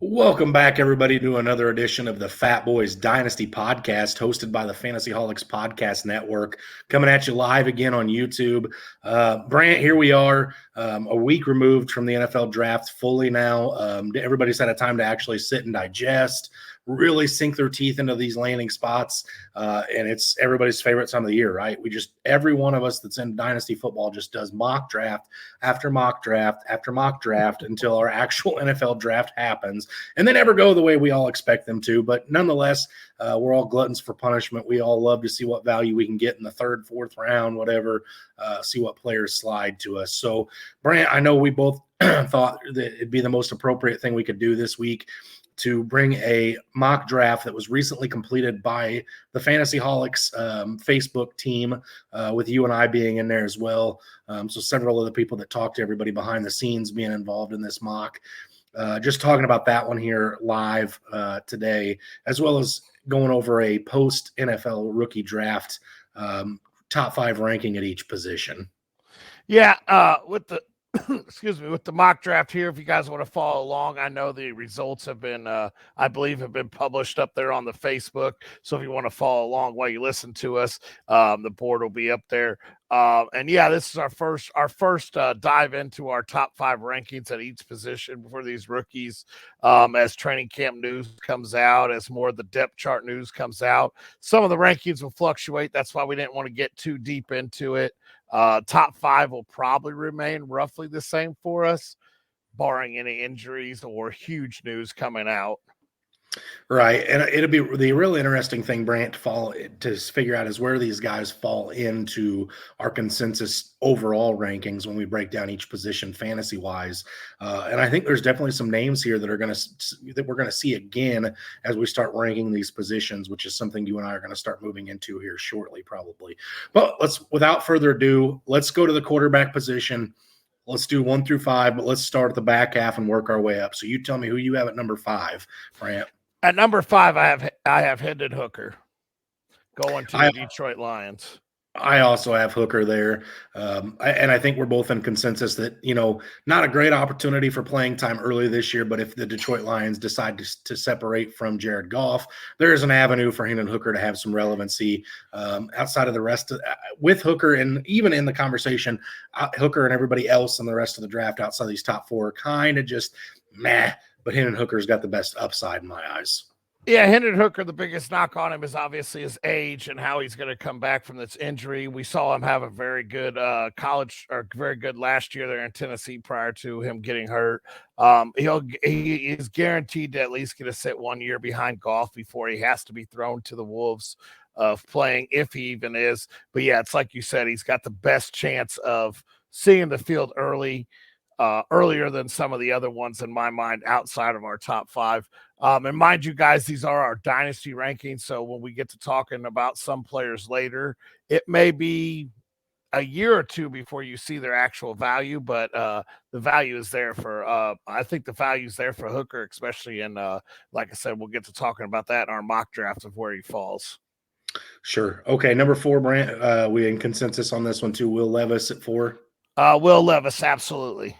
Welcome back, everybody, to another edition of the Fatboyz Dynasty podcast, hosted by the Fantasyholics Podcast Network. Coming at you live again on YouTube. Brant, here we are, a week removed from the NFL draft fully now. Everybody's had a time to actually sit and digest, really sink their teeth into these landing spots, and it's everybody's favorite time of the year, right? Every one of us that's in Dynasty football just does mock draft after mock draft after mock draft until our actual NFL draft happens, and they never go the way we all expect them to. But nonetheless, we're all gluttons for punishment. We all love to see what value we can get in the third, fourth round, whatever, see what players slide to us. So, Brant, I know we both thought that it'd be the most appropriate thing we could do this week to bring a mock draft that was recently completed by the Fantasyholics Facebook team, with you and I being in there as well. So several of the people that talk to everybody behind the scenes being involved in this mock. Just talking about that one here live today, as well as going over a post-NFL rookie draft top 5 ranking at each position. Yeah, with the with the mock draft here, if you guys want to follow along, I know the results have been, I believe, have been published up there on the Facebook. So if you want to follow along while you listen to us, the board will be up there. And yeah, this is our first dive into our top 5 rankings at each position for these rookies. As training camp news comes out, as more of the depth chart news comes out, some of the rankings will fluctuate. That's why we didn't want to get too deep into it. Top 5 will probably remain roughly the same for us, barring any injuries or huge news coming out. Right. And it'll be the real interesting thing, Brant, to figure out is where these guys fall into our consensus overall rankings when we break down each position fantasy wise. And I think there's definitely some names here that we're going to see again as we start ranking these positions, which is something you and I are going to start moving into here shortly, probably. But without further ado, let's go to the quarterback position. Let's do 1 through 5, but let's start at the back half and work our way up. So you tell me who you have at number 5, Brant. At number 5, I have Hendon Hooker going to the Detroit Lions. I also have Hooker there. And I think we're both in consensus that, not a great opportunity for playing time early this year, but if the Detroit Lions decide to separate from Jared Goff, there is an avenue for Hendon Hooker to have some relevancy outside of the rest with Hooker. And even in the conversation, Hooker and everybody else in the rest of the draft outside of these top 4 kind of just meh. But Hendon Hooker's got the best upside in my eyes. Yeah, Hendon Hooker, the biggest knock on him is obviously his age and how he's going to come back from this injury. We saw him have a very good very good last year there in Tennessee prior to him getting hurt. He is guaranteed to at least get to sit 1 year behind Goff before he has to be thrown to the wolves of playing, if he even is. But yeah, it's like you said, he's got the best chance of seeing the field earlier than some of the other ones in my mind outside of our top 5. And mind you guys, these are our dynasty rankings. So when we get to talking about some players later, it may be a year or two before you see their actual value, but the value is there for, I think the value is there for Hooker, especially in, like I said, we'll get to talking about that in our mock draft of where he falls. Sure. Okay. Number 4, Brant, we in consensus on this one too. Will Levis at 4. Will Levis. Absolutely.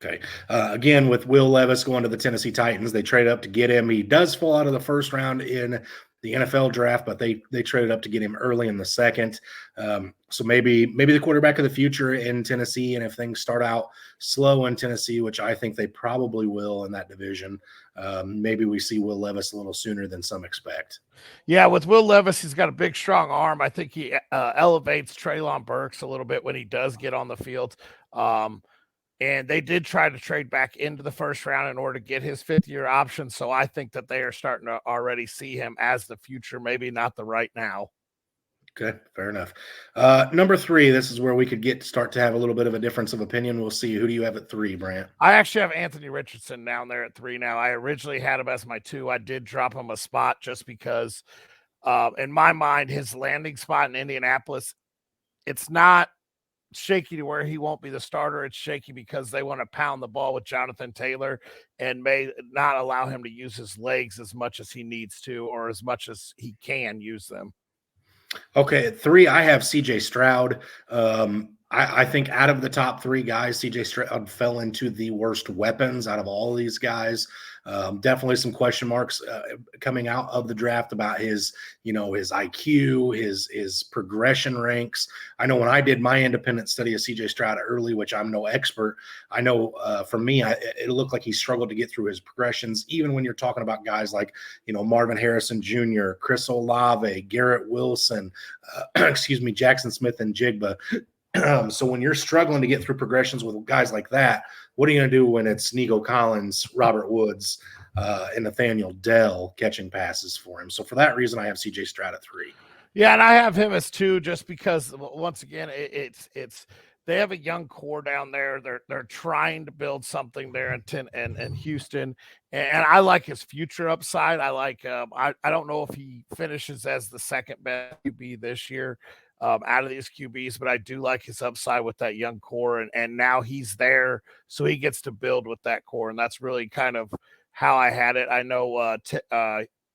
Okay. Again, with Will Levis going to the Tennessee Titans, they traded up to get him. He does fall out of the first round in the NFL draft, but they traded up to get him early in the second. So maybe the quarterback of the future in Tennessee. And if things start out slow in Tennessee, which I think they probably will in that division, maybe we see Will Levis a little sooner than some expect. Yeah, with Will Levis, he's got a big, strong arm. I think he elevates Treylon Burks a little bit when he does get on the field. And they did try to trade back into the first round in order to get his 5th-year option. So I think that they are starting to already see him as the future, maybe not the right now. Okay, fair enough. Number 3, this is where we could start to have a little bit of a difference of opinion. We'll see. Who do you have at 3, Brant? I actually have Anthony Richardson down there at 3 now. I originally had him as my 2. I did drop him a spot just because, in my mind, his landing spot in Indianapolis, it's not shaky to where he won't be the starter. It's shaky because they want to pound the ball with Jonathan Taylor and may not allow him to use his legs as much as he needs to or as much as he can use them. Okay, at 3, I have CJ Stroud. I think out of the top three guys, CJ Stroud fell into the worst weapons out of all of these guys. Definitely some question marks coming out of the draft about his, his IQ, his progression ranks. I know when I did my independent study of CJ Stroud early, which I'm no expert, I know for me, it looked like he struggled to get through his progressions, even when you're talking about guys like, Marvin Harrison Jr., Chris Olave, Garrett Wilson, Jackson Smith and Jigba. So when you're struggling to get through progressions with guys like that, what are you going to do when it's Nico Collins, Robert Woods, and Nathaniel Dell catching passes for him? So for that reason, I have CJ Stroud at 3. Yeah, and I have him as 2 just because once again it's they have a young core down there. They're trying to build something there in Houston, and I like his future upside. I like I don't know if he finishes as the second best QB this year. Out of these QBs, but I do like his upside with that young core, and now he's there, so he gets to build with that core, and that's really kind of how I had it. I know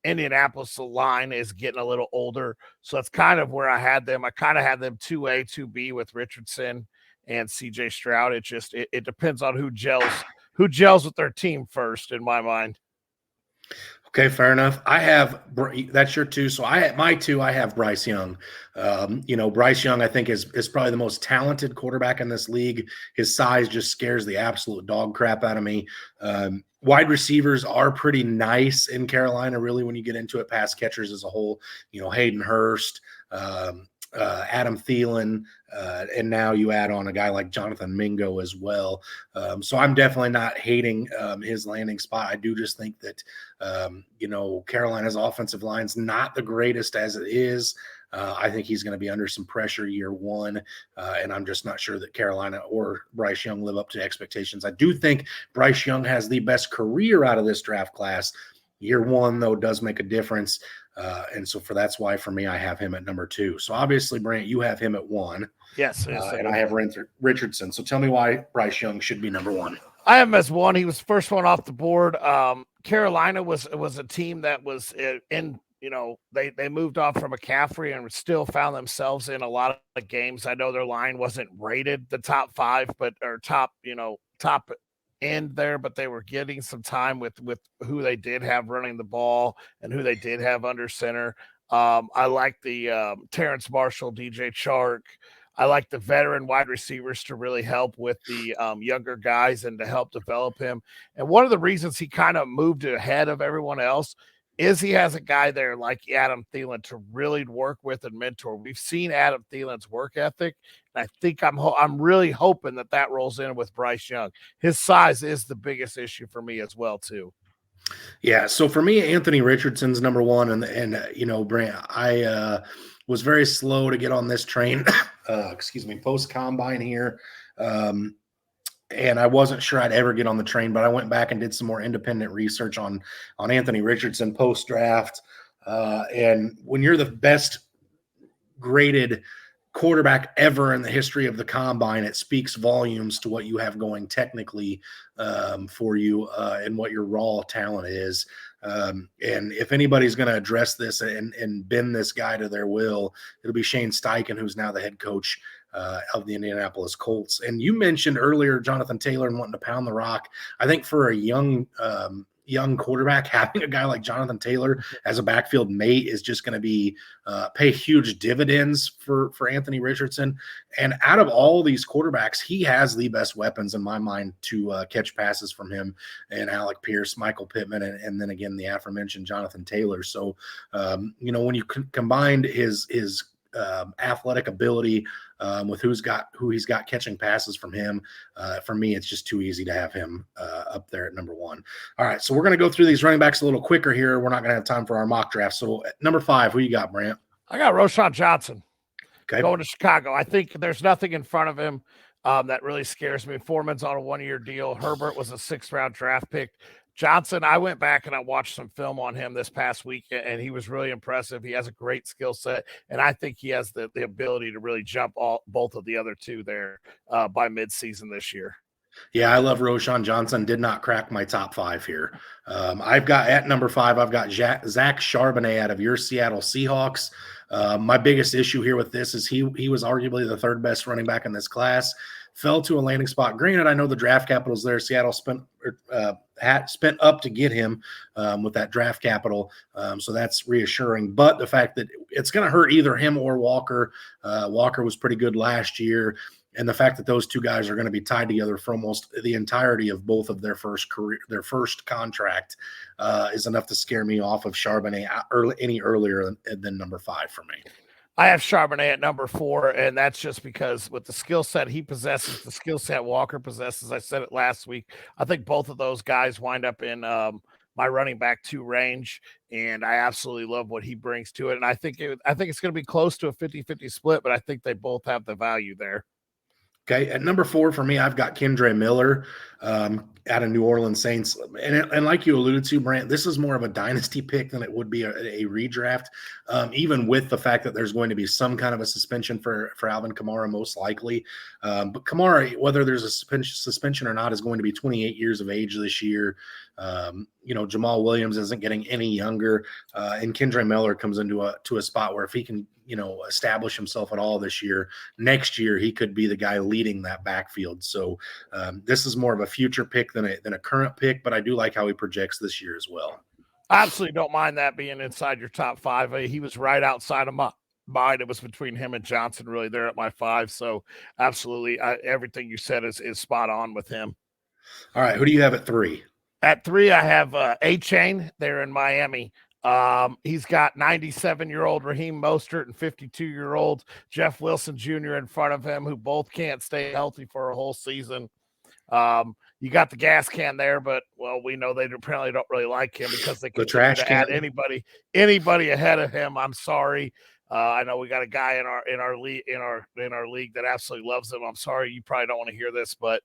Indianapolis, the line is getting a little older, so that's kind of where I had them. I kind of had them 2A, 2B with Richardson and CJ Stroud. It depends on who gels with their team first, in my mind. Okay, fair enough. That's your 2. So my 2. I have Bryce Young. Bryce Young, I think is probably the most talented quarterback in this league. His size just scares the absolute dog crap out of me. Wide receivers are pretty nice in Carolina, really, when you get into it. Pass catchers as a whole, Hayden Hurst, Adam Thielen, and now you add on a guy like Jonathan Mingo as well. So I'm definitely not hating his landing spot. I do just think that, Carolina's offensive line's not the greatest as it is. I think he's going to be under some pressure year 1, and I'm just not sure that Carolina or Bryce Young live up to expectations. I do think Bryce Young has the best career out of this draft class. Year 1, though, does make a difference. And so that's why, for me, I have him at number 2. So obviously, Brant, you have him at 1. Yes. And I have Richardson. So tell me why Bryce Young should be number 1. I have him as 1. He was the first one off the board. Carolina was a team that was in, they moved off from McCaffrey and still found themselves in a lot of games. I know their line wasn't rated the top 5, or top end there, but they were getting some time with who they did have running the ball and who they did have under center. I like the Terrence Marshall, DJ Chark. I like the veteran wide receivers to really help with the younger guys and to help develop him. And one of the reasons he kind of moved ahead of everyone else is he has a guy there like Adam Thielen to really work with and mentor. We've seen Adam Thielen's work ethic, and I think I'm really hoping that rolls in with Bryce Young. His size is the biggest issue for me as well, too. Yeah, so for me, Anthony Richardson's number 1, and Brant, I was very slow to get on this train. Post combine here. And I wasn't sure I'd ever get on the train, but I went back and did some more independent research on Anthony Richardson post draft. And when you're the best graded quarterback ever in the history of the combine, it speaks volumes to what you have going technically for you and what your raw talent is. And if anybody's going to address this and bend this guy to their will, it'll be Shane Steichen, who's now the head coach of the Indianapolis Colts. And you mentioned earlier Jonathan Taylor and wanting to pound the rock. I think for a young quarterback, having a guy like Jonathan Taylor as a backfield mate is just going to be pay huge dividends for Anthony Richardson. And out of all these quarterbacks, he has the best weapons in my mind to catch passes from him and Alec Pierce, Michael Pittman, and then again the aforementioned Jonathan Taylor. So when you combined his athletic ability with who he's got catching passes from him, for me, it's just too easy to have him up there at number 1. All right, so we're going to go through these running backs a little quicker here. We're not going to have time for our mock draft. So at number 5, who you got, Brant? I got Roschon Johnson. Okay. Going to Chicago. I think there's nothing in front of him that really scares me. Foreman's on a 1-year deal. Herbert was a 6th-round draft pick. Johnson, I went back and I watched some film on him this past week, and he was really impressive. He has a great skill set, and I think he has the ability to really jump both of the other two there by midseason this year. Yeah, I love Roshan Johnson. Did not crack my top five here. I've got at number five, I've got Zach Charbonnet out of your Seattle Seahawks. My biggest issue here with this is he was arguably the third best running back in this class. Fell to a landing spot. Granted, I know the draft capital's there. Seattle spent up to get him with that draft capital, so that's reassuring. But the fact that it's going to hurt either him or Walker. Walker was pretty good last year. And the fact that those two guys are going to be tied together for almost the entirety of both of their first contract is enough to scare me off of Charbonnet any earlier than number five for me. I have Charbonnet at number 4, and that's just because with the skill set he possesses, the skill set Walker possesses, I said it last week, I think both of those guys wind up in my running back 2 range, and I absolutely love what he brings to it. And I think it's going to be close to a 50-50 split, but I think they both have the value there. Okay, at number 4 for me, I've got Kendre Miller out of New Orleans Saints. And like you alluded to, Brant, this is more of a dynasty pick than it would be a redraft, even with the fact that there's going to be some kind of a suspension for Alvin Kamara, most likely. But Kamara, whether there's a suspension or not, is going to be 28 years of age this year. Jamal Williams isn't getting any younger, and Kendre Miller comes into a spot where if he can, establish himself at all this year, next year he could be the guy leading that backfield. So this is more of a future pick than a current pick, but I do like how he projects this year as well. I absolutely don't mind that being inside your top 5. He was right outside of my mind. It was between him and Johnson really there at my 5. So absolutely, everything you said is spot on with him. All right, who do you have at 3? At 3, I have A-Chain there in Miami. He's got 97-year-old Raheem Mostert and 52-year-old Jeff Wilson Jr. in front of him, who both can't stay healthy for a whole season. You got the gas can there, but we know they apparently don't really like him because they can add anybody ahead of him. I'm sorry. I know we got a guy in our league that absolutely loves him. I'm sorry, you probably don't want to hear this, but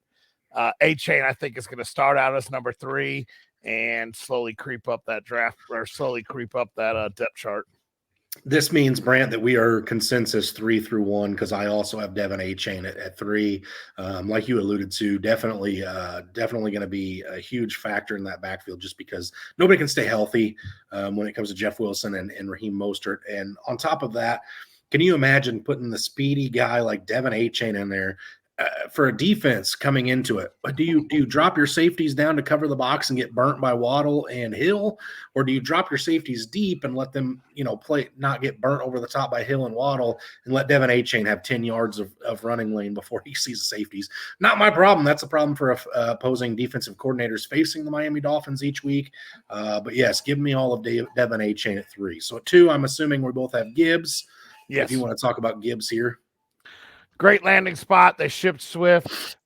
A-Chain I think is going to start out as number 3 and slowly creep up that depth chart. This means, Brant, that we are consensus 3 through 1 because I also have Devin A-Chain at 3. Like you alluded to, definitely going to be a huge factor in that backfield just because nobody can stay healthy when it comes to Jeff Wilson and Raheem Mostert. And on top of that, can you imagine putting the speedy guy like Devin A-Chain in there for a defense coming into it? Do you drop your safeties down to cover the box and get burnt by Waddle and Hill, or do you drop your safeties deep and let them not get burnt over the top by Hill and Waddle and let Devin A-Chain have 10 yards of running lane before he sees the safeties? Not my problem. That's a problem for opposing defensive coordinators facing the Miami Dolphins each week. But yes, give me all of Devin A-Chain at 3. So at 2, I'm assuming we both have Gibbs. Yes. If you want to talk about Gibbs here. Great landing spot. They shipped Swift.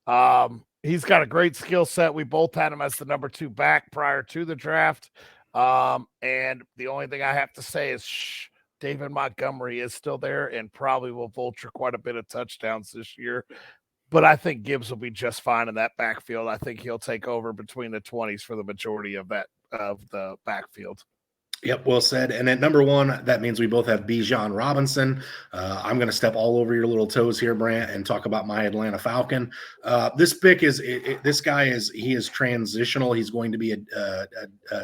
He's got a great skill set. We both had him as the number 2 back prior to the draft. And the only thing I have to say is David Montgomery is still there and probably will vulture quite a bit of touchdowns this year. But I think Gibbs will be just fine in that backfield. I think he'll take over between the 20s for the majority of the backfield. Yep, well said. And at number 1, that means we both have Bijan Robinson. I'm going to step all over your little toes here, Brant, and talk about my Atlanta Falcon. This pick this guy is transitional. He's going to be a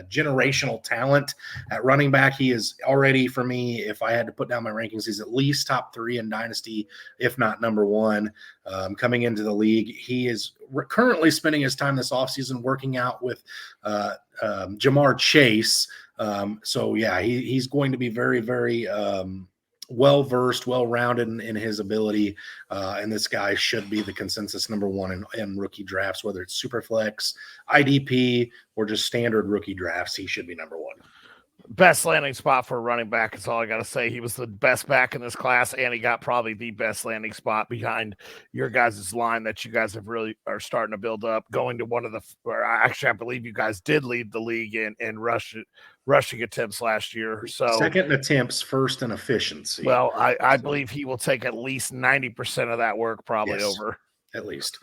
generational talent at running back. He is already, for me, if I had to put down my rankings, he's at least top 3 in Dynasty, if not number 1. Coming into the league, he is currently spending his time this offseason working out with Jamar Chase. So yeah, he's going to be very, very well-versed, well-rounded in his ability. And this guy should be the consensus number 1 in rookie drafts, whether it's Superflex, IDP, or just standard rookie drafts. He should be number 1. Best landing spot for a running back is all I got to say. He was the best back in this class, and he got probably the best landing spot behind your guys' line that you guys have really are starting to build up. Going to one of I believe you guys did lead the league in rushing attempts last year. So second in attempts, first in efficiency. Well, I believe he will take at least 90% of that work probably over. At least.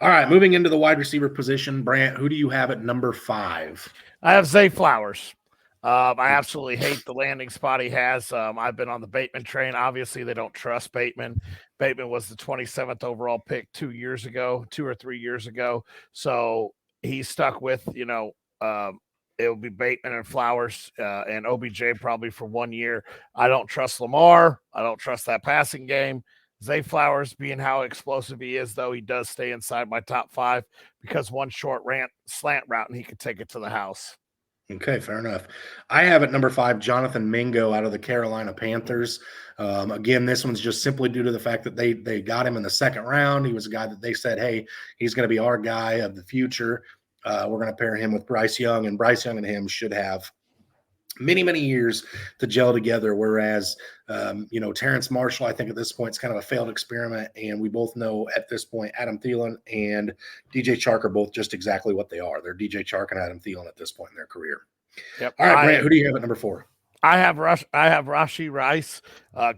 All right, moving into the wide receiver position, Brant, who do you have at number 5? I have Zay Flowers. I absolutely hate the landing spot he has. I've been on the Bateman train. Obviously, they don't trust Bateman. Bateman was the 27th overall pick 2 or 3 years ago. So he's stuck with, it'll be Bateman and Flowers and OBJ probably for 1 year. I don't trust Lamar. I don't trust that passing game. Zay Flowers, being how explosive he is, though, he does stay inside my top 5 because one short slant route and he could take it to the house. Okay, fair enough. I have at number 5 Jonathan Mingo out of the Carolina Panthers. Again, this one's just simply due to the fact that they got him in the second round. He was a guy that they said, hey, he's going to be our guy of the future. We're going to pair him with Bryce Young, and Bryce Young and him should have many years to gel together. Whereas, Terrence Marshall, I think at this point is kind of a failed experiment. And we both know at this point, Adam Thielen and DJ Chark are both just exactly what they are. They're DJ Chark and Adam Thielen at this point in their career. Yep. All right, Brant, who do you have at number 4? I have Rashee Rice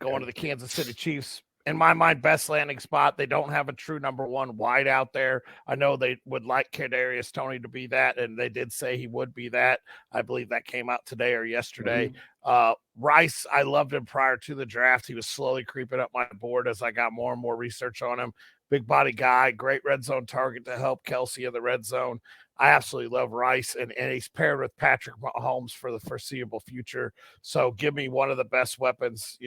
going to the Kansas City Chiefs. In my mind, best landing spot. They don't have a true number 1 wide out there. I know they would like Kadarius Toney to be that, and they did say he would be that. I believe that came out today or yesterday. Rice, I loved him prior to the draft. He was slowly creeping up my board as I got more and more research on him. Big body guy, great red zone target to help Kelsey in the red zone. I absolutely love Rice, and he's paired with Patrick Mahomes for the foreseeable future. So give me one of the best weapons,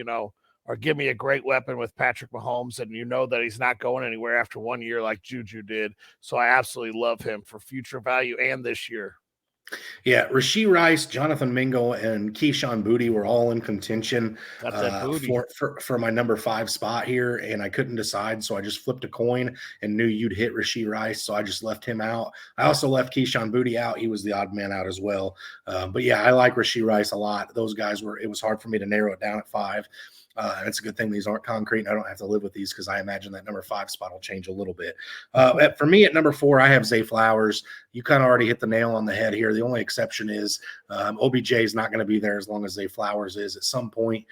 or give me a great weapon with Patrick Mahomes, and that he's not going anywhere after 1 year like Juju did. So I absolutely love him for future value and this year. Yeah, Rashee Rice, Jonathan Mingo, and Keyshawn Boutte were all in contention for my number 5 spot here, and I couldn't decide, so I just flipped a coin and knew you'd hit Rashee Rice, so I just left him out. I also left Keyshawn Boutte out. He was the odd man out as well. But yeah, I like Rashee Rice a lot. Those guys it was hard for me to narrow it down at 5. And it's a good thing these aren't concrete and I don't have to live with these because I imagine that number 5 spot will change a little bit. For me at number 4, I have Zay Flowers. You kind of already hit the nail on the head here. The only exception is OBJ is not going to be there as long as Zay Flowers is. At some point,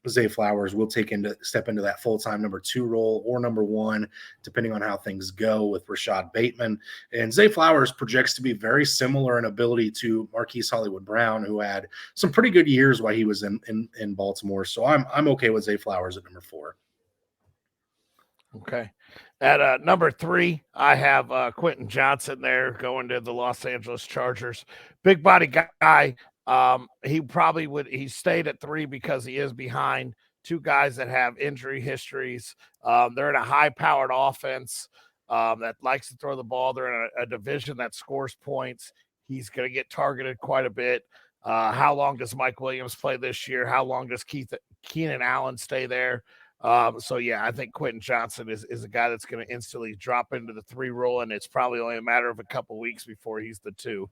Zay Flowers will step into that full-time number 2 role or number 1, depending on how things go with Rashad Bateman. And Zay Flowers projects to be very similar in ability to Marquise Hollywood Brown, who had some pretty good years while he was in Baltimore. So I'm okay with Zay Flowers at number 4. Okay. At number 3, I have Quentin Johnson there going to the Los Angeles Chargers. Big body guy. He stayed at 3 because he is behind 2 guys that have injury histories. They're in a high-powered offense that likes to throw the ball. They're in a division that scores points. He's going to get targeted quite a bit. How long does Mike Williams play this year? How long does Keenan Allen stay there? So yeah, I think Quentin Johnson is a guy that's going to instantly drop into the 3 role, and it's probably only a matter of a couple of weeks before he's the 2.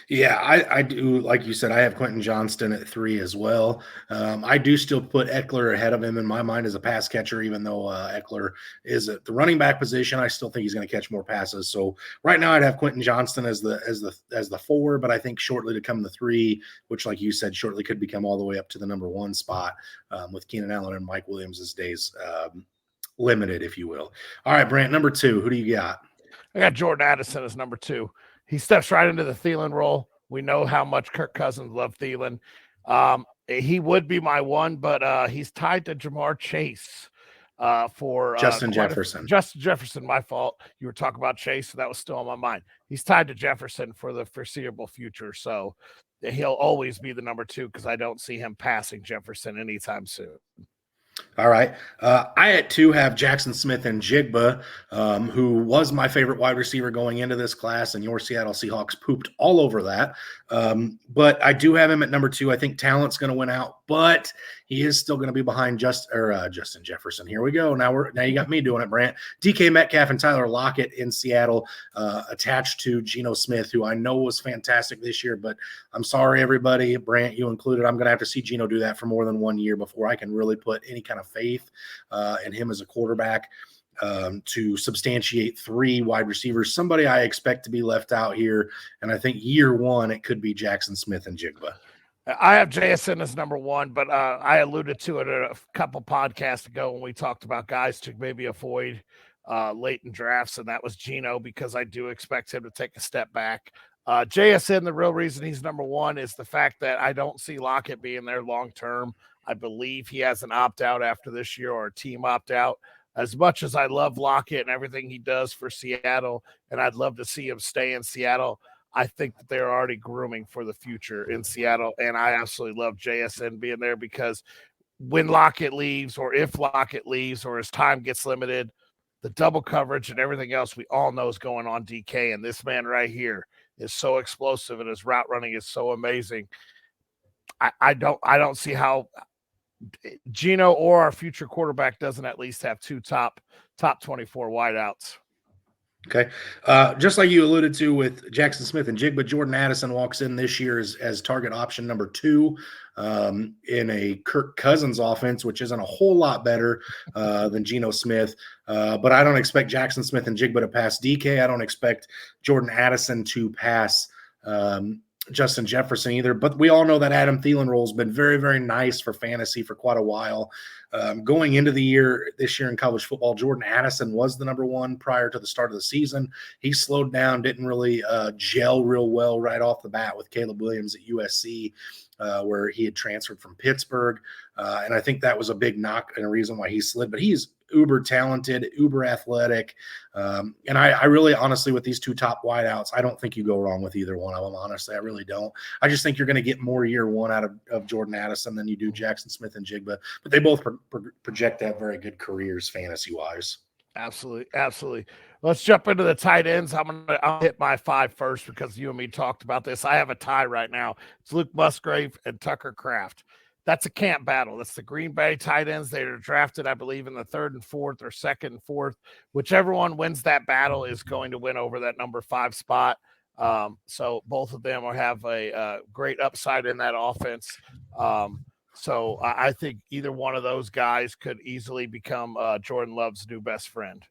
Yeah, I do. Like you said, I have Quentin Johnston at 3 as well. I do still put Eckler ahead of him in my mind as a pass catcher, even though Eckler is at the running back position. I still think he's going to catch more passes. So right now, I'd have Quentin Johnston as the 4, but I think shortly to come the 3, which, like you said, shortly could become all the way up to the number 1 spot with Keenan Allen and Mike Williams' days limited, if you will. All right, Brant, number 2, who do you got? I got Jordan Addison as number 2. He steps right into the Thielen role. We know how much Kirk Cousins loved Thielen. He would be my 1, but he's tied to Jamar Chase for Justin Jefferson. Justin Jefferson, my fault. You were talking about Chase, so that was still on my mind. He's tied to Jefferson for the foreseeable future, so he'll always be the number 2 because I don't see him passing Jefferson anytime soon. All right. I at 2 have Jackson Smith and Jigba, who was my favorite wide receiver going into this class, and your Seattle Seahawks pooped all over that. But I do have him at number 2. I think talent's going to win out, but he is still going to be behind Justin Jefferson. Here we go. Now you got me doing it, Brant. DK Metcalf and Tyler Lockett in Seattle, attached to Geno Smith, who I know was fantastic this year, but I'm sorry, everybody, Brant, you included. I'm going to have to see Geno do that for more than 1 year before I can really put any kind of faith in him as a quarterback to substantiate 3 wide receivers. Somebody I expect to be left out here, and I think year 1 it could be Jackson Smith and Jigba. I have JSN as number 1, but I alluded to it a couple podcasts ago when we talked about guys to maybe avoid late in drafts, and that was Geno, because I do expect him to take a step back. JSN, the real reason he's number one is the fact that I don't see Lockett being there long term. I believe he has an opt out after this year or a team opt out. As much as I love Lockett and everything he does for Seattle, and I'd love to see him stay in Seattle, I think that they're already grooming for the future in Seattle. And I absolutely love JSN being there because when Lockett leaves, or if Lockett leaves, or his time gets limited, the double coverage and everything else we all know is going on DK. And this man right here is so explosive and his route running is so amazing. I don't see how Gino or our future quarterback doesn't at least have two top 24 wideouts. Okay. Just like you alluded to with Jackson Smith and Jigba, Jordan Addison walks in this year as target option number 2 in a Kirk Cousins offense, which isn't a whole lot better than Geno Smith. But I don't expect Jackson Smith and Jigba to pass DK. I don't expect Jordan Addison to pass Justin Jefferson either. But we all know that Adam Thielen role has been very, very nice for fantasy for quite a while. Going into the year, this year in college football, Jordan Addison was the number 1 prior to the start of the season. He slowed down, didn't really gel real well right off the bat with Caleb Williams at USC, where he had transferred from Pittsburgh. And I think that was a big knock and a reason why he slid. But he's uber talented, uber athletic. And I really, honestly, with these 2 top wideouts, I don't think you go wrong with either one of them. Honestly, I really don't. I just think you're going to get more year 1 out of Jordan Addison than you do Jackson Smith and Jigba. But they both project to have very good careers fantasy-wise. Absolutely. Let's jump into the tight ends. I'll hit my 5 first because you and me talked about this. I have a tie right now. It's Luke Musgrave and Tucker Kraft. That's a camp battle. That's the Green Bay tight ends. They are drafted, I believe, in the 3rd and 4th or 2nd and 4th. Whichever one wins that battle is going to win over that number 5 spot. So both of them will have a great upside in that offense. So I think either one of those guys could easily become Jordan Love's new best friend.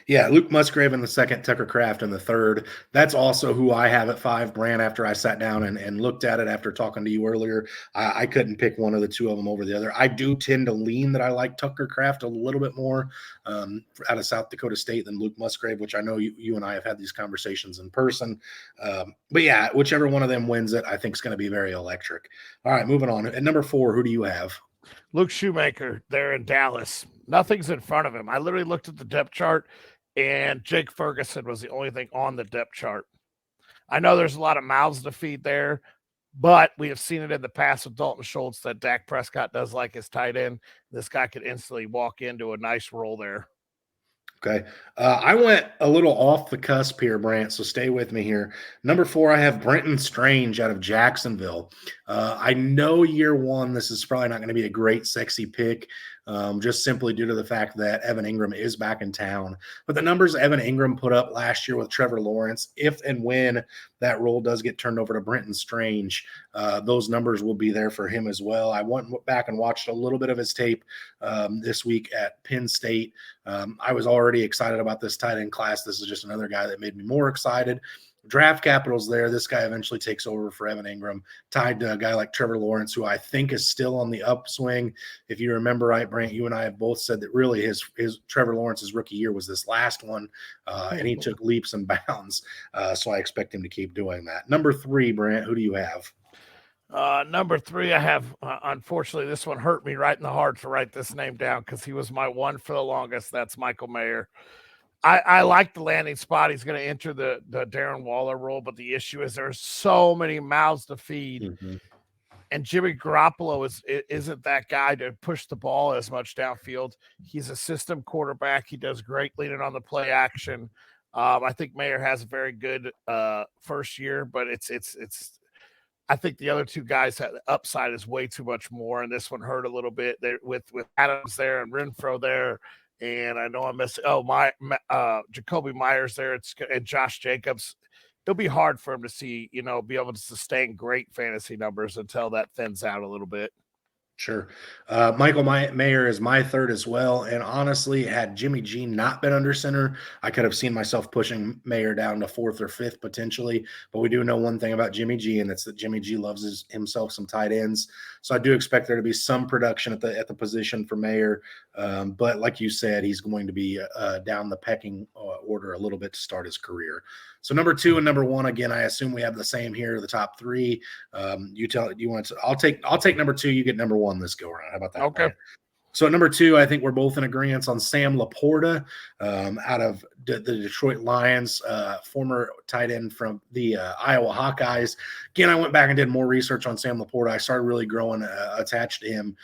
Yeah, Luke Musgrave in the 2nd, Tucker Kraft in the 3rd. That's also who I have at 5, Brant, after I sat down and looked at it after talking to you earlier. I couldn't pick one of the 2 of them over the other. I do tend to lean that I like Tucker Kraft a little bit more out of South Dakota State than Luke Musgrave, which I know you and I have had these conversations in person. But yeah, whichever one of them wins it, I think is going to be very electric. All right, moving on. At number 4, who do you have? Luke Shoemaker there in Dallas. Nothing's in front of him. I literally looked at the depth chart, and Jake Ferguson was the only thing on the depth chart. I know there's a lot of mouths to feed there, but we have seen it in the past with Dalton Schultz that Dak Prescott does like his tight end. This guy could instantly walk into a nice role there. Okay. I went a little off the cusp here, Brant, so stay with me here. Number 4, I have Brenton Strange out of Jacksonville. I know year 1, this is probably not going to be a great, sexy pick, just simply due to the fact that Evan Ingram is back in town. But the numbers Evan Ingram put up last year with Trevor Lawrence, if and when that role does get turned over to Brenton Strange, those numbers will be there for him as well. I went back and watched a little bit of his tape this week at Penn State. I was already excited about this tight end class. This is just another guy that made me more excited. Draft capital's there. This guy eventually takes over for Evan Ingram, tied to a guy like Trevor Lawrence, who I think is still on the upswing. If you remember right, Brant, you and I have both said that really his Trevor Lawrence's rookie year was this last one, and he took leaps and bounds. So I expect him to keep doing that. Number 3, Brant, who do you have? Number 3, I have, unfortunately, this one hurt me right in the heart to write this name down because he was my one for the longest. That's Michael Mayer. I like the landing spot. He's going to enter the Darren Waller role, but the issue is there's so many mouths to feed. Mm-hmm. And Jimmy Garoppolo isn't that guy to push the ball as much downfield. He's a system quarterback. He does great leaning on the play action. I think Mayer has a very good first year, but it's I think the other 2 guys had the upside is way too much more, and this one hurt a little bit there with Adams there and Renfro there. And I know I'm missing. Jacoby Myers there. And Josh Jacobs. It'll be hard for him to see, be able to sustain great fantasy numbers until that thins out a little bit. Sure. Michael Mayer is my 3rd as well. And honestly, had Jimmy G not been under center, I could have seen myself pushing Mayer down to 4th or 5th potentially. But we do know one thing about Jimmy G, and that's that Jimmy G loves himself some tight ends. So I do expect there to be some production at the position for Mayer. But like you said, he's going to be down the pecking order a little bit to start his career. So number 2 and number 1, again, I assume we have the same here, the top 3. You want to? I'll take number 2. You get number 1 this go around. How about that? Okay. Brant? So at number 2, I think we're both in agreement on Sam Laporta out of the Detroit Lions, former tight end from the Iowa Hawkeyes. Again, I went back and did more research on Sam Laporta. I started really growing attached to him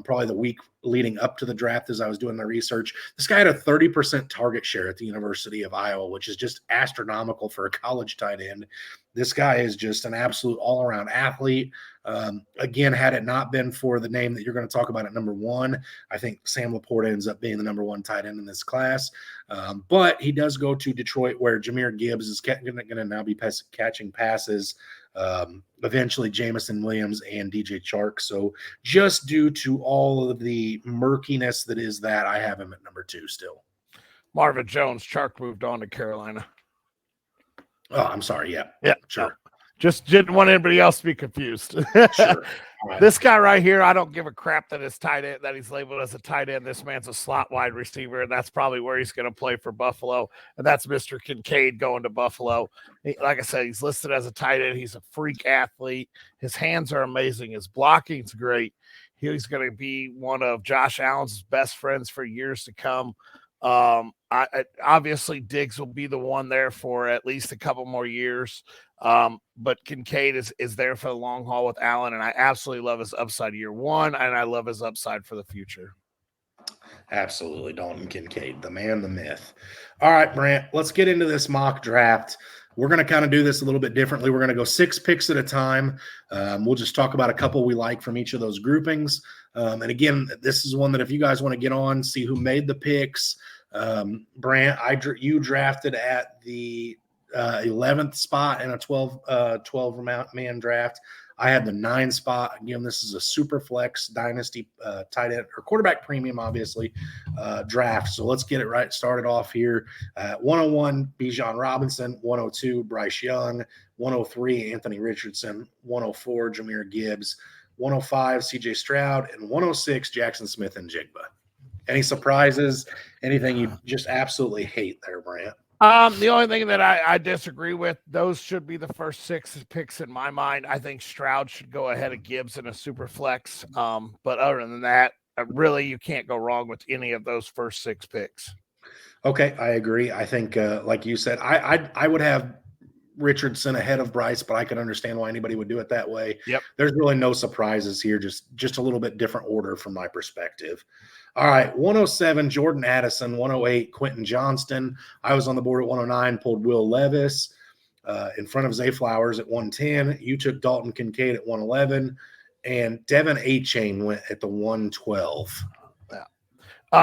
probably the week leading up to the draft as I was doing my research. This guy had a 30% target share at the University of Iowa, which is just astronomical for a college tight end. This guy is just an absolute all-around athlete. Again, had it not been for the name that you're going to talk about at number 1, I think Sam Laporta ends up being the number 1 tight end in this class. But he does go to Detroit, where Jahmyr Gibbs is going to now be catching passes. Eventually Jamison Williams and DJ Chark. So just due to all of the murkiness that is that, I have him at number 2 still. Marvin Jones, Chark moved on to Carolina. Oh, I'm sorry. Yeah. Sure. No. Just didn't want anybody else to be confused. Sure. Right. This guy right here, I don't give a crap that his tight end, that he's labeled as a tight end. This man's a slot wide receiver, and that's probably where he's going to play for Buffalo. And that's Mr. Kincaid going to Buffalo. Like I said, he's listed as a tight end. He's a freak athlete. His hands are amazing. His blocking's great. He's going to be one of Josh Allen's best friends for years to come. Obviously Diggs will be the one there for at least a couple more years. But Kincaid is there for the long haul with Allen, and I absolutely love his upside year 1, and I love his upside for the future. Absolutely. Dalton Kincaid, the man, the myth. All right, Brant, let's get into this mock draft. We're going to kind of do this a little bit differently. We're going to go 6 picks at a time. We'll just talk about a couple we like from each of those groupings. And again, this is one that if you guys want to get on, see who made the picks. Brant, you drafted at the 11th spot in a 12 man draft. I had the 9 spot. Again, this is a super flex dynasty tight end or quarterback premium, obviously, draft. So let's get it right. Started off here. 101, Bijan Robinson. 102, Bryce Young. 103, Anthony Richardson. 104, Jahmyr Gibbs. 105, CJ Stroud. And 106, Jackson Smith and Jigba. Any surprises? Anything you just absolutely hate there, Brant? The only thing that I disagree with, those should be the first 6 picks in my mind. I think Stroud should go ahead of Gibbs in a super flex. But other than that, really, you can't go wrong with any of those first 6 picks. Okay, I agree. I think, like you said, I would have Richardson ahead of Bryce, but I can understand why anybody would do it that way. Yep. There's really no surprises here, just a little bit different order from my perspective. All right, 107, Jordan Addison. 108, Quentin Johnston. I was on the board at 109, pulled Will Levis in front of Zay Flowers at 110. You took Dalton Kincaid at 111, and Devin Achane went at the 112.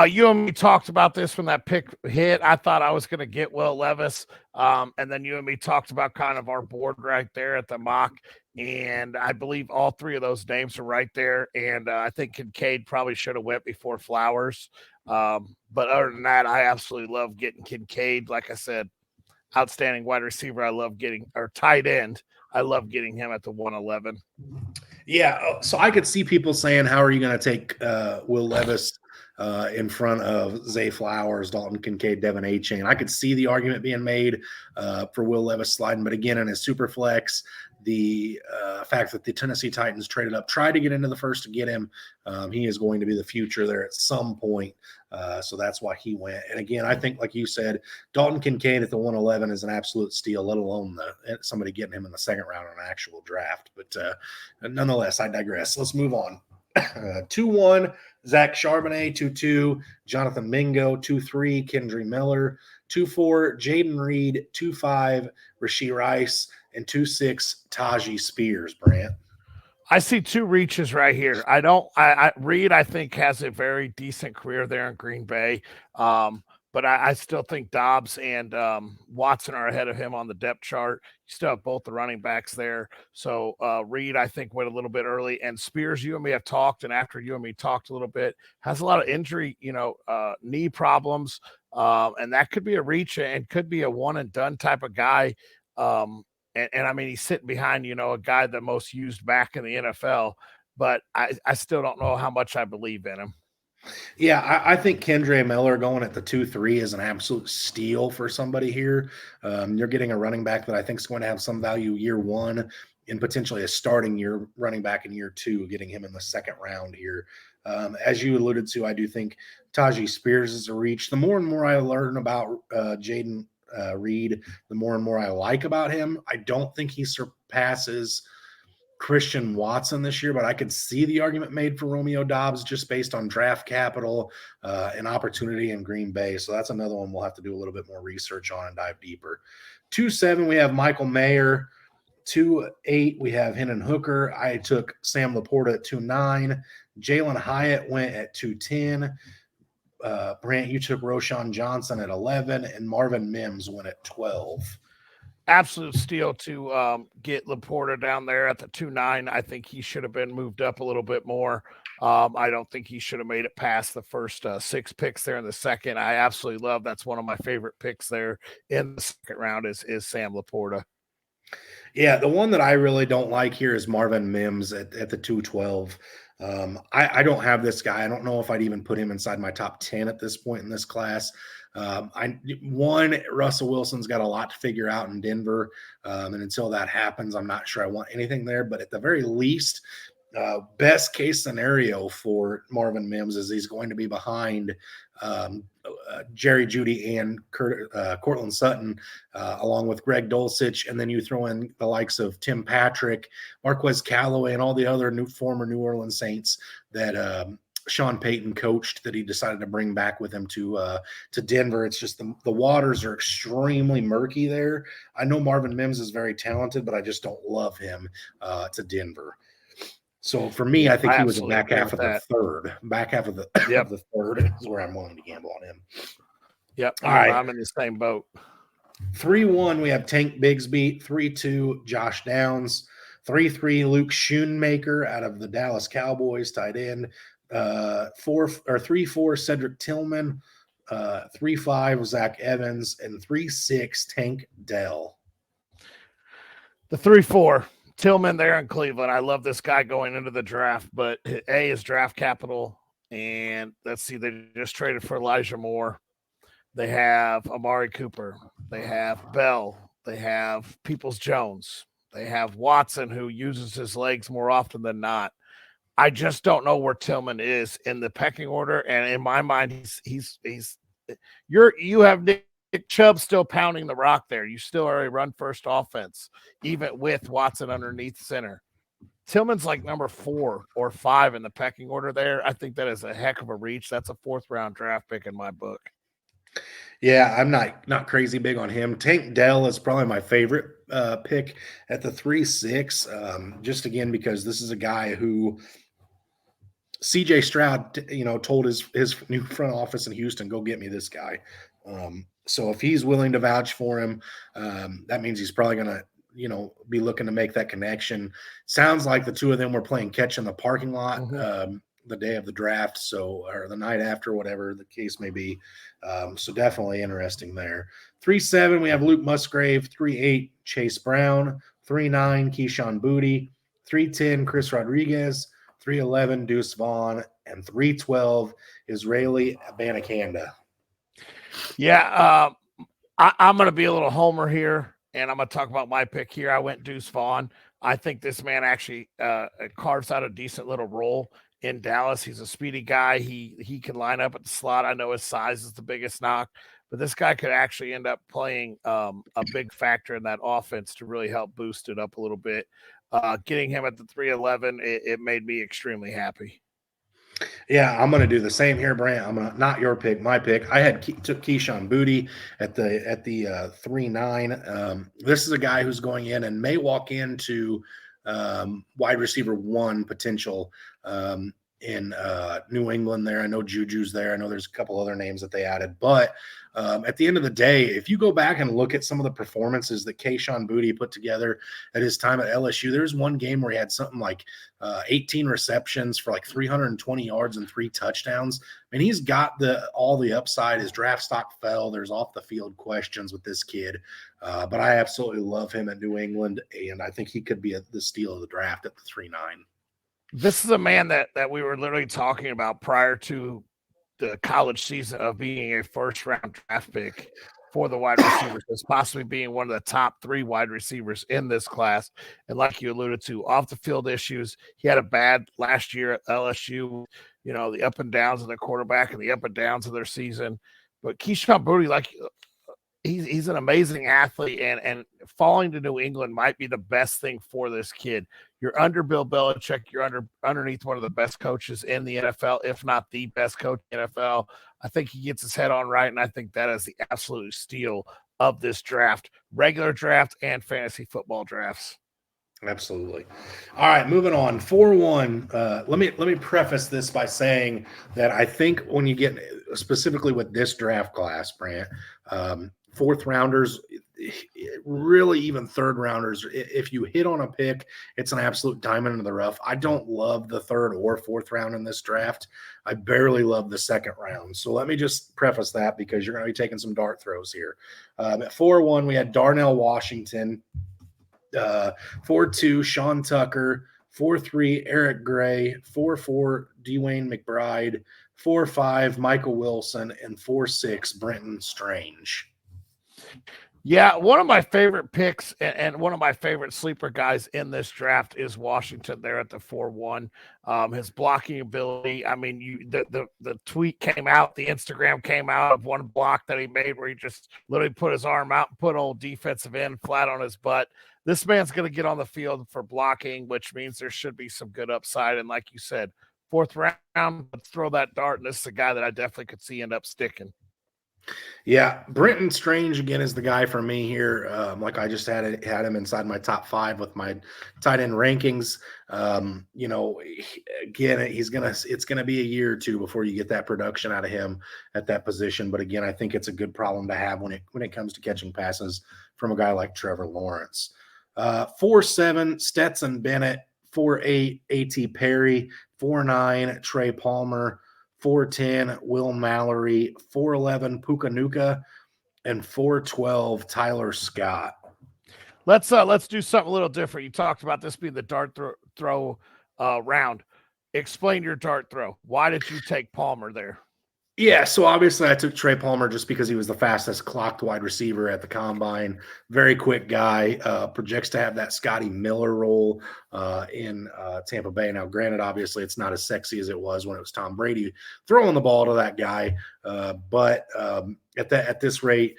You and me talked about this when that pick hit. I thought I was going to get Will Levis. And then you and me talked about kind of our board right there at the mock. And I believe all 3 of those names are right there. And I think Kincaid probably should have went before Flowers. But other than that, I absolutely love getting Kincaid. Like I said, outstanding wide receiver. I love getting, or tight end. I love getting him at the 111. Yeah. So I could see people saying, how are you going to take Will Levis in front of Zay Flowers, Dalton Kincaid, Devin Achane? I could see the argument being made for Will Levis sliding, but again, in his super flex, the fact that the Tennessee Titans traded up, tried to get into the first to get him, he is going to be the future there at some point. So that's why he went. And again, I think, like you said, Dalton Kincaid at the 111 is an absolute steal, let alone somebody getting him in the second round in an actual draft. But nonetheless, I digress. Let's move on. 2-1, Zach Charbonnet. 2-2, Jonathan Mingo. 2-3, Kendry Miller. 2-4, Jaden Reed. 2-5, Rashee Rice. And 2-6, Tajee Spears, Brant. I see 2 reaches right here. Reed, I think, has a very decent career there in Green Bay. But I still think Dobbs and Watson are ahead of him on the depth chart. You still have both the running backs there. So Reed, I think, went a little bit early. And Spears, you and me have talked, and after you and me talked a little bit, has a lot of injury, knee problems. And that could be a reach and could be a one-and-done type of guy. And I mean, he's sitting behind, a guy the most used back in the NFL. But I still don't know how much I believe in him. Yeah, I think Kendre Miller going at the 2-3 is an absolute steal for somebody here. You're getting a running back that I think is going to have some value year one and potentially a starting year running back in year two, getting him in the second round here. As you alluded to, I do think Tajee Spears is a reach. The more and more I learn about Jaden Reed, the more and more I like about him. I don't think he surpasses Christian Watson this year, but I could see the argument made for Romeo Dobbs just based on draft capital and opportunity in Green Bay. So that's another one we'll have to do a little bit more research on and dive deeper. 2-7, we have Michael Mayer. 2-8, we have Hendon Hooker. I took Sam Laporta at 2-9. Jalen Hyatt went at 2-10. Brant, you took Roshan Johnson at 11, and Marvin Mims went at 12. Absolute steal to get Laporta down there at the 2-9. I think he should have been moved up a little bit more. I don't think he should have made it past the first 6 picks there in the second. I absolutely love. That's one of my favorite picks there in the second round is Sam Laporta. Yeah, the one that I really don't like here is Marvin Mims at the 212. I don't have this guy. I don't know if I'd even put him inside my top 10 at this point in this class. Russell Wilson's got a lot to figure out in Denver. And until that happens, I'm not sure I want anything there. But at the very least, best case scenario for Marvin Mims is he's going to be behind Jerry Jeudy and Cortland Sutton, along with Greg Dulcich, and then you throw in the likes of Tim Patrick, Marquez Callaway, and all the other former New Orleans Saints that Sean Payton coached that he decided to bring back with him to Denver. It's just the waters are extremely murky there. I know Marvin Mims is very talented, but I just don't love him to Denver. So for me, I think he was the back half of the third. Back half of the of the third is where I'm willing to gamble on him. Yep. All right. I'm in the same boat. 3-1, we have Tank Bigsby. 3-2, Josh Downs. 3-3, Luke Schoonmaker out of the Dallas Cowboys, tight end. 3-4, Cedric Tillman. 3-5, Zach Evans. And 3-6, Tank Dell. The 3-4. Tillman there in Cleveland. I love this guy going into the draft, but A is draft capital. And let's see, they just traded for Elijah Moore. They have Amari Cooper. They have Bell. They have Peoples-Jones. They have Watson, who uses his legs more often than not. I just don't know where Tillman is in the pecking order. And in my mind, you have Nick Chubb still pounding the rock there. You still are a run-first offense, even with Watson underneath center. Tillman's like number 4 or 5 in the pecking order there. I think that is a heck of a reach. That's a 4th-round draft pick in my book. Yeah, I'm not crazy big on him. Tank Dell is probably my favorite pick at the 3-6. Just again because this is a guy who CJ Stroud, told his new front office in Houston, go get me this guy. So if he's willing to vouch for him, that means he's probably going to, be looking to make that connection. Sounds like the two of them were playing catch in the parking lot the day of the draft, or the night after, whatever the case may be. So definitely interesting there. 3-7, we have Luke Musgrave. 3-8, Chase Brown. 3-9, Keyshawn Boutte. 3-10, Chris Rodriguez. 3-11, Deuce Vaughn. And 3-12, Israeli Abanikanda. Yeah, I'm going to be a little homer here, and I'm going to talk about my pick here. I went Deuce Vaughn. I think this man actually carves out a decent little role in Dallas. He's a speedy guy. He can line up at the slot. I know his size is the biggest knock, but this guy could actually end up playing a big factor in that offense to really help boost it up a little bit. Getting him at the 3-11, it made me extremely happy. Yeah, I'm going to do the same here, Brant. I'm gonna not your pick, my pick. I took Keyshawn Boutte at the 3-9. This is a guy who's going in and may walk into wide receiver 1 potential in New England there. I know Juju's there. I know there's a couple other names that they added. But at the end of the day, if you go back and look at some of the performances that Keyshawn Boutte put together at his time at LSU, there's one game where he had something like 18 receptions for like 320 yards and 3 touchdowns. I mean, he's got all the upside. His draft stock fell. There's off-the-field questions with this kid. But I absolutely love him at New England, and I think he could be the steal of the draft at the 3-9. This is a man that we were literally talking about prior to the college season of being a first-round draft pick for the wide receivers as possibly being one of the top 3 wide receivers in this class. And like you alluded to, off the field issues, he had a bad last year at LSU, the up and downs of their quarterback and the up and downs of their season. But Keyshawn Boutte, he's an amazing athlete, and falling to New England might be the best thing for this kid. You're under Bill Belichick. You're underneath one of the best coaches in the NFL, if not the best coach in the NFL. I think he gets his head on right, and I think that is the absolute steal of this draft, regular draft and fantasy football drafts. Absolutely. All right, moving on. 4-1. Let me preface this by saying that I think when you get specifically with this draft class, Brant, fourth rounders, really even third rounders, if you hit on a pick, it's an absolute diamond in the rough. I don't love the third or fourth round in this draft. I barely love the second round. So let me just preface that because you're going to be taking some dart throws here. At 4-1, we had Darnell Washington. 4-2, Sean Tucker. 4-3, Eric Gray. 4-4, Dwayne McBride. 4-5, Michael Wilson. And 4-6, Brenton Strange. Yeah, one of my favorite picks and one of my favorite sleeper guys in this draft is Washington there at the 4-1. His blocking ability. I mean, the tweet came out, the Instagram came out of one block that he made where he just literally put his arm out and put old defensive end flat on his butt. This man's going to get on the field for blocking, which means there should be some good upside. And like you said, fourth round, let's throw that dart. And this is a guy that I definitely could see end up sticking. Yeah, Brenton Strange again is the guy for me here. Like I just had him inside my top 5 with my tight end rankings. Again, it's gonna be a year or two before you get that production out of him at that position. But again, I think it's a good problem to have when it comes to catching passes from a guy like Trevor Lawrence. 4-7, Stetson Bennett. 4-8, A.T. Perry. 4-9, Trey Palmer. 4-10, Will Mallory. 4-11, Puka, and 4-12, Tyler Scott. Let's do something a little different. You talked about this being the dart throw round. Explain your dart throw. Why did you take Palmer there? Yeah, so obviously I took Trey Palmer just because he was the fastest clocked wide receiver at the combine. Very quick guy. Projects to have that Scotty Miller role in Tampa Bay. Now, granted, obviously it's not as sexy as it was when it was Tom Brady throwing the ball to that guy. But at this rate,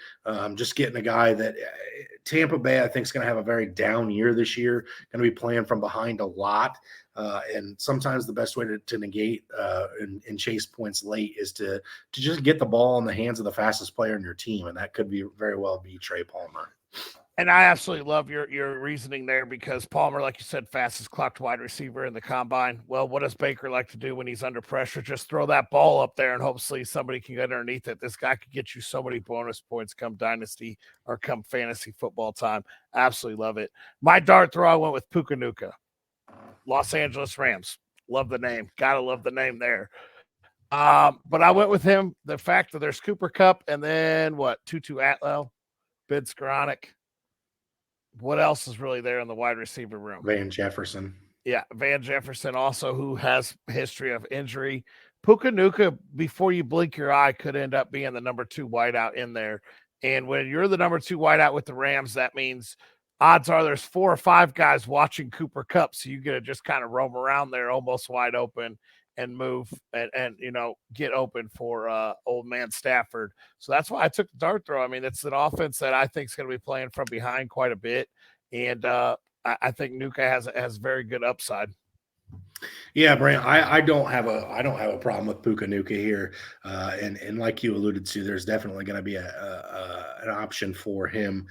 just getting a guy that Tampa Bay, I think, is going to have a very down year this year. Going to be playing from behind a lot. And sometimes the best way to negate and chase points late is to just get the ball in the hands of the fastest player in your team. And that could very well be Trey Palmer. And I absolutely love your reasoning there because Palmer, like you said, fastest clocked wide receiver in the combine. Well, what does Baker like to do when he's under pressure? Just throw that ball up there and hopefully somebody can get underneath it. This guy could get you so many bonus points come dynasty or come fantasy football time. Absolutely love it. My dart throw, I went with Puka, Los Angeles Rams. Love the name. Gotta love the name there. But I went with him. The fact that there's Cooper Kupp and then Tutu Atwell, Ben Skoranek. What else is really there in the wide receiver room? Van Jefferson. Yeah, Van Jefferson also, who has a history of injury. Puka, before you blink your eye, could end up being the number 2 wideout in there. And when you're the number 2 wideout with the Rams, that means odds are there's 4 or 5 guys watching Cooper Kupp. So you get to just kind of roam around there almost wide open and move and get open for old man Stafford. So that's why I took the dart throw. I mean, it's an offense that I think is going to be playing from behind quite a bit. And I think Nuka has very good upside. Yeah, Brant, I don't have a problem with Puka here, and like you alluded to, there's definitely going to be an option for him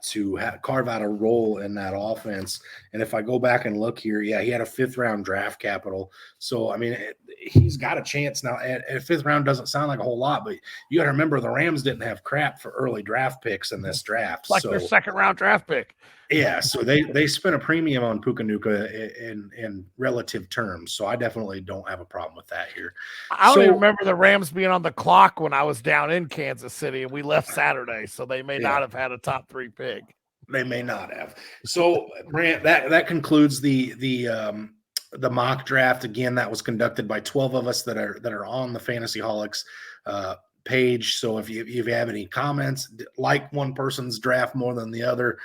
to carve out a role in that offense. And if I go back and look here, yeah, he had a 5th round draft capital, so I mean he's got a chance now. At 5th round doesn't sound like a whole lot, but you got to remember the Rams didn't have crap for early draft picks in this draft, it's like their 2nd round draft pick. Yeah, so they spent a premium on Puka in relative terms. So I definitely don't have a problem with that here. I don't even remember the Rams being on the clock when I was down in Kansas City and we left Saturday. So they may not have had a top 3 pick. They may not have. So Brant, that concludes the the mock draft. Again, that was conducted by 12 of us that are on the Fantasy Holics page. So if you have any comments, like one person's draft more than the other,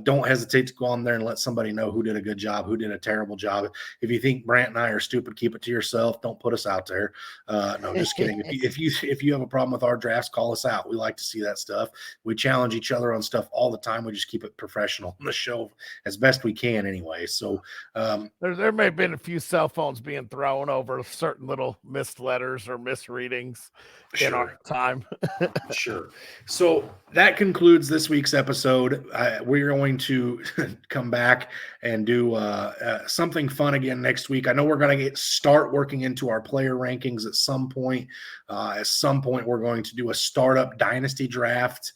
don't hesitate to go on there and let somebody know who did a good job, who did a terrible job. If you think Brant and I are stupid, keep it to yourself. Don't put us out there. No, just kidding. If you have a problem with our drafts, call us out. We like to see that stuff. We challenge each other on stuff all the time. We just keep it professional on the show as best we can anyway. So there may have been a few cell phones being thrown over certain little missed letters or misreadings in our time. Sure. So that concludes this week's episode. We're going to come back and do something fun again next week. I know we're going to start working into our player rankings at some point. At some point, we're going to do a startup dynasty draft.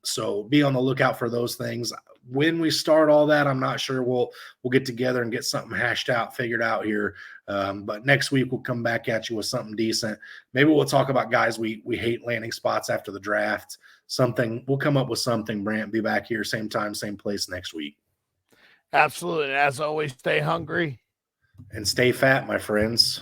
So be on the lookout for those things. When we start all that, I'm not sure. We'll get together and get something hashed out, figured out here. But next week we'll come back at you with something decent. Maybe we'll talk about guys we hate landing spots after the draft. Something we'll come up with something. Brant, be back here same time, same place next week. Absolutely. As always, stay hungry and stay fat, my friends.